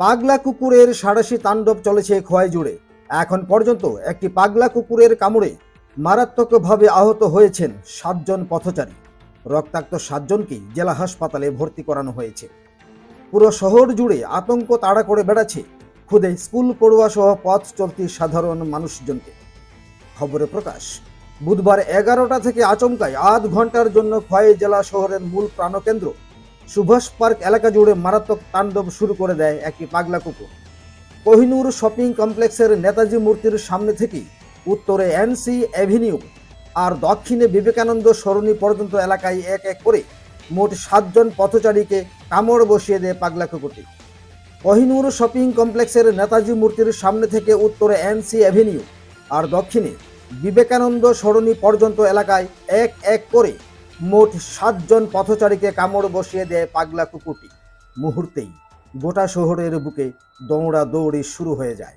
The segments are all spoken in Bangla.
পাগলা কুকুরের সাঁড়াশি তাণ্ডব চলেছে খোয়াই জুড়ে। এখন পর্যন্ত একটি পাগলা কুকুরের কামড়ে মারাত্মকভাবে আহত হয়েছেন 7 জন পথচারী। রক্তাক্ত 7 জনকেই জেলা হাসপাতালে ভর্তি করানো হয়েছে। পুরো শহর জুড়ে আতঙ্ক তাড়া করে বেড়াচ্ছে খুদে স্কুল পড়ুয়া সহ পথ চলতি সাধারণ মানুষজনকে। খবরে প্রকাশ, বুধবার 11টা থেকে আচমকায় আধ ঘন্টার জন্য খোয়াই জেলা শহরের মূল প্রাণকেন্দ্র সুভাষ পার্ক এলাকা জুড়ে মারাত্মক তাণ্ডব শুরু করে দেয় একটি পাগলা কুকুর। কোহিনুর শপিং কমপ্লেক্সের নেতাজি মূর্তির সামনে থেকে উত্তরে এনসি অ্যাভিনিউ আর দক্ষিণে বিবেকানন্দ সরণি পর্যন্ত এলাকায় এক এক করে মোট 7 জন পথচারীকে কামড় বসিয়ে দেয় পাগলা কুকুরটি। কোহিনুর শপিং কমপ্লেক্সের নেতাজি মূর্তির সামনে থেকে উত্তরে এনসি অ্যাভিনিউ আর দক্ষিণে বিবেকানন্দ সরণি পর্যন্ত এলাকায় এক এক করে মোট 7 জন পথচারীকে কামড় বসিয়ে দেয় পাগলা কুকুরটি। মুহূর্তেই গোটা শহরের বুকে দৌড়াদৌড়ি শুরু হয়ে যায়।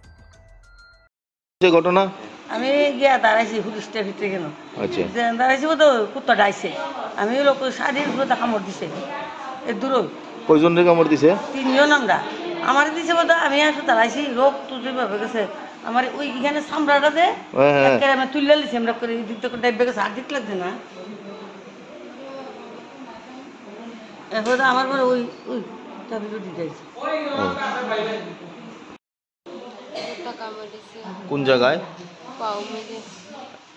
যে ঘটনা আমি গিয়া দাঁড়াইছি পুলিশটার ভিতরে কেন আচ্ছা দাঁড়াইছি তো কুত্তা ডাইছে আমি লোক শাড়ির উপরে কামড় দিছে এ দূর কয়জনের কামড় দিছে? 3 জন আমরা আমার দিছে বলতে আমি আসলে দাঁড়াইছি রোগ তো যেভাবে গেছে আমার ওই এখানে চামড়াটা যে আমি তুলে লিছি আমরা করে দিতে ডাইবে গেছে আর দিতে লাগছে না এখন আমার পরে ওই ওই তারপরে দিতে যাইছে। কোন জায়গায়?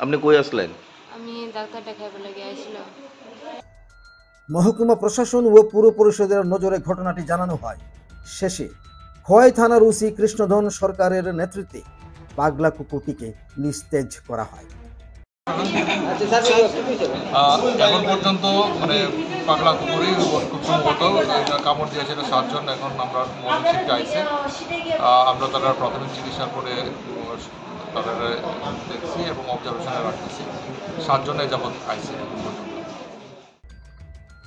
আপনি কই আসলেন? আমি ডাক্তার দেখাইবার লাগি আইছিলাম। মহকুমা প্রশাসন ও পুর পরিষদের নজরে ঘটনাটি জানানো হয়। শেষে খোয়াই থানার ওসি কৃষ্ণধন সরকারের নেতৃত্বে পাগলা কুকুরটিকে নিস্তেজ করা হয়। এখন পর্যন্ত মানে পাগলা কুকুরই খুব সম্ভবত কামড় দিয়েছে 7 জন। এখন আমরা মর্নিং আইসে আমরা তারা প্রাথমিক চিকিৎসা করে তাদের দেখছি এবং অবজারভেশনে রাখতেছি। 7 জনের যাবৎ আইসে এখন পর্যন্ত।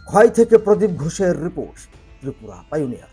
খোয়াই থেকে প্রদীপ ঘোষের রিপোর্ট, ত্রিপুরা পাইওনিয়ার।